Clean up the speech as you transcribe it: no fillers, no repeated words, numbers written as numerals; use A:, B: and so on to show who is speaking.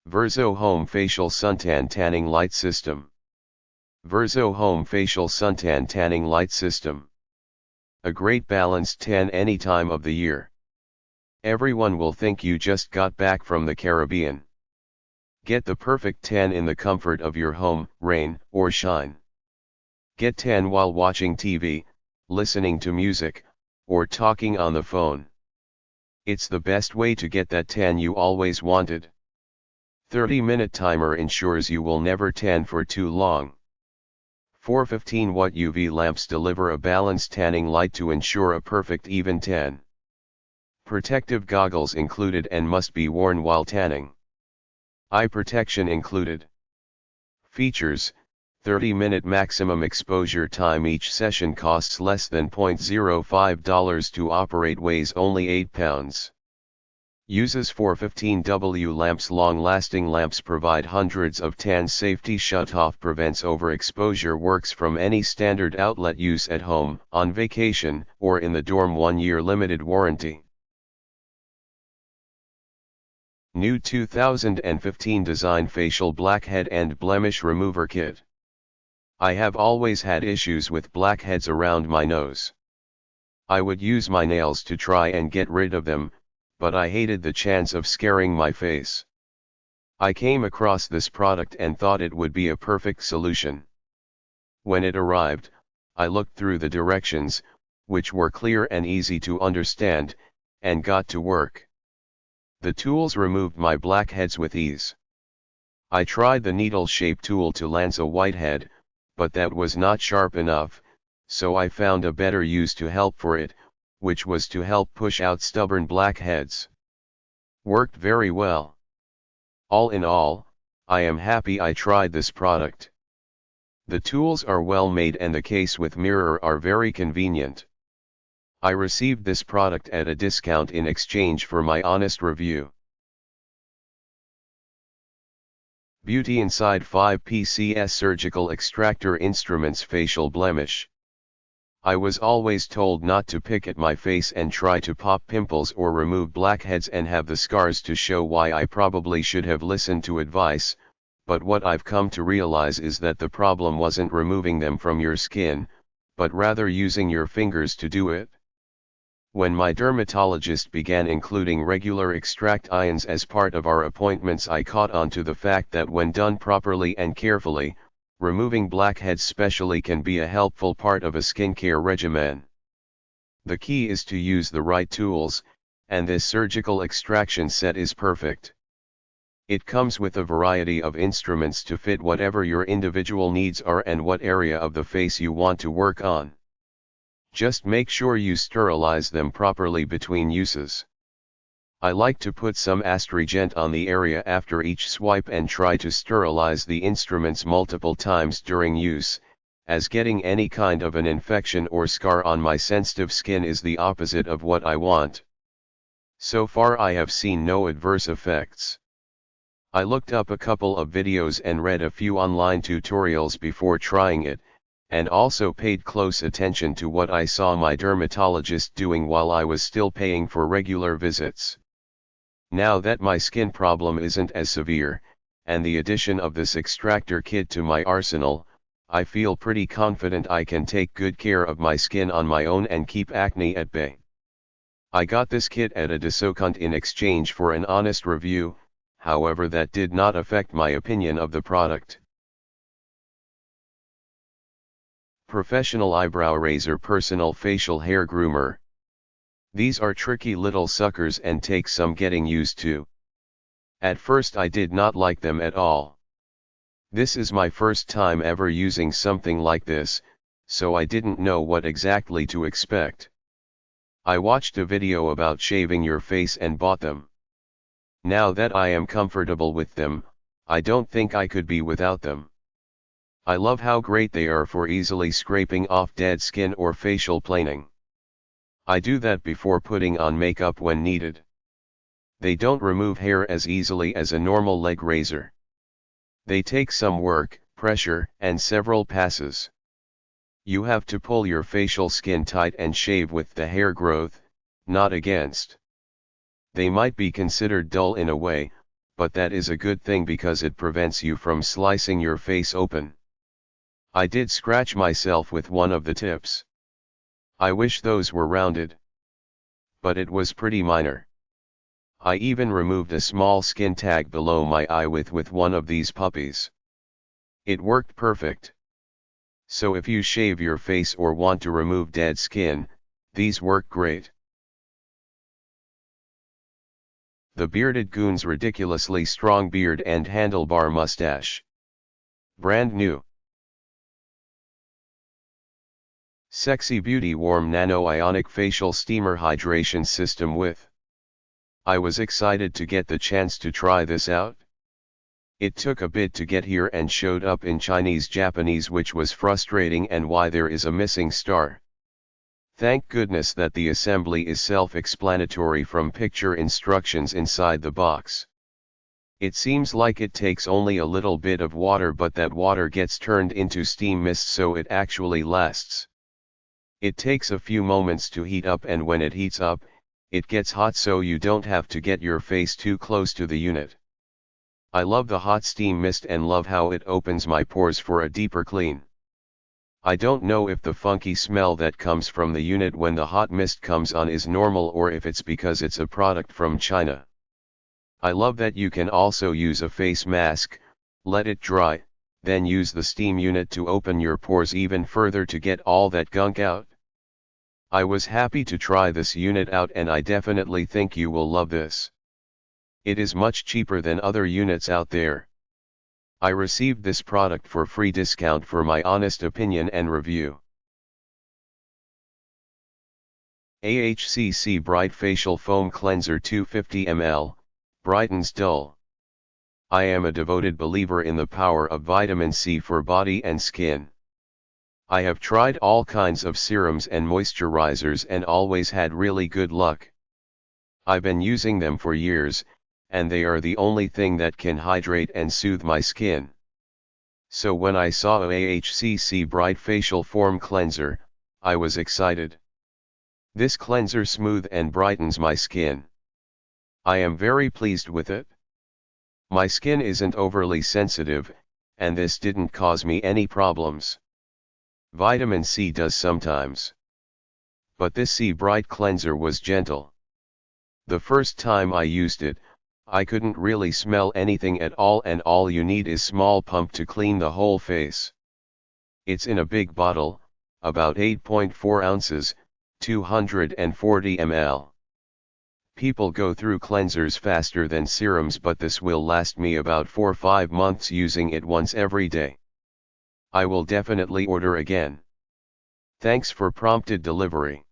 A: Verseo Home Facial Suntan Tanning Light System. Verseo Home Facial Suntan Tanning Light System. A great balanced tan any time of the year. Everyone will think you just got back from the Caribbean. Get the perfect tan in the comfort of your home, rain or shine. Get tan while watching TV, listening to music, or talking on the phone. It's the best way to get that tan you always wanted. 30-minute timer ensures you will never tan for too long. 4 15-watt UV lamps deliver a balanced tanning light to ensure a perfect even tan. Protective goggles included and must be worn while tanning. Eye protection included. Features: 30-minute maximum exposure time. Each session costs less than $0.05 to operate, weighs only 8 pounds. Uses 415W lamps. Long-lasting lamps provide hundreds of tan. Safety shutoff prevents overexposure. Works from any standard outlet. Use at home, on vacation, or in the dorm. 1-year limited warranty. New 2015 design facial blackhead and blemish remover kit. I have always had issues with blackheads around my nose. I would use my nails to try and get rid of them, but I hated the chance of scaring my face. I came across this product and thought it would be a perfect solution. When it arrived, I looked through the directions, which were clear and easy to understand, and got to work. The tools removed my blackheads with ease. I tried the needle shape tool to lance a whitehead, but that was not sharp enough, so I found a better use to help for it, which was to help push out stubborn blackheads. Worked very well. All in all, I am happy I tried this product. The tools are well made and the case with mirror are very convenient. I received this product at a discount in exchange for my honest review. Beautyinside 5 Pcs Surgical Extractor Instruments Facial Blemish. I was always told not to pick at my face and try to pop pimples or remove blackheads and have the scars to show why. I probably should have listened to advice, but what I've come to realize is that the problem wasn't removing them from your skin, but rather using your fingers to do it. When my dermatologist began including regular extract ions as part of our appointments, I caught on to the fact that when done properly and carefully, removing blackheads specially can be a helpful part of a skincare regimen. The key is to use the right tools, and this surgical extraction set is perfect. It comes with a variety of instruments to fit whatever your individual needs are and what area of the face you want to work on. Just make sure you sterilize them properly between uses. I like to put some astringent on the area after each swipe and try to sterilize the instruments multiple times during use, as getting any kind of an infection or scar on my sensitive skin is the opposite of what I want. So far I have seen no adverse effects. I looked up a couple of videos and read a few online tutorials before trying it, and also paid close attention to what I saw my dermatologist doing while I was still paying for regular visits. Now that my skin problem isn't as severe, and the addition of this extractor kit to my arsenal, I feel pretty confident I can take good care of my skin on my own and keep acne at bay. I got this kit at a discount in exchange for an honest review, however that did not affect my opinion of the product. Professional Eyebrow Razor Personal Facial Hair Groomer. These are tricky little suckers and take some getting used to. At first I did not like them at all. This is my first time ever using something like this, so I didn't know what exactly to expect. I watched a video about shaving your face and bought them. Now that I am comfortable with them, I don't think I could be without them. I love how great they are for easily scraping off dead skin or facial planing. I do that before putting on makeup when needed. They don't remove hair as easily as a normal leg razor. They take some work, pressure, and several passes. You have to pull your facial skin tight and shave with the hair growth, not against. They might be considered dull in a way, but that is a good thing because it prevents you from slicing your face open. I did scratch myself with one of the tips. I wish those were rounded. But it was pretty minor. I even removed a small skin tag below my eye with one of these puppies. It worked perfect. So if you shave your face or want to remove dead skin, these work great. The Bearded Goon's ridiculously strong beard and handlebar mustache. Brand new. Sexy Beauty Warm Nano Ionic Facial Steamer Hydration System with. I was excited to get the chance to try this out. It took a bit to get here and showed up in Chinese-Japanese, which was frustrating, and why there is a missing star. Thank goodness that the assembly is self-explanatory from picture instructions inside the box. It seems like it takes only a little bit of water, but that water gets turned into steam mist, so it actually lasts. It takes a few moments to heat up, and when it heats up, it gets hot, so you don't have to get your face too close to the unit. I love the hot steam mist and love how it opens my pores for a deeper clean. I don't know if the funky smell that comes from the unit when the hot mist comes on is normal, or if it's because it's a product from China. I love that you can also use a face mask, let it dry, then use the steam unit to open your pores even further to get all that gunk out. I was happy to try this unit out, and I definitely think you will love this. It is much cheaper than other units out there. I received this product for free discount for my honest opinion and review. AHCC Bright Facial Foam Cleanser 250 ml, brightens dull. I am a devoted believer in the power of vitamin C for body and skin. I have tried all kinds of serums and moisturizers and always had really good luck. I've been using them for years, and they are the only thing that can hydrate and soothe my skin. So when I saw AHCC Bright Facial Foam Cleanser, I was excited. This cleanser smooths and brightens my skin. I am very pleased with it. My skin isn't overly sensitive, and this didn't cause me any problems. Vitamin C does sometimes. But this C Bright Cleanser was gentle. The first time I used it, I couldn't really smell anything at all, and all you need is small pump to clean the whole face. It's in a big bottle, about 8.4 ounces, 240 ml. People go through cleansers faster than serums, but this will last me about 4-5 months using it once every day. I will definitely order again. Thanks for prompted delivery.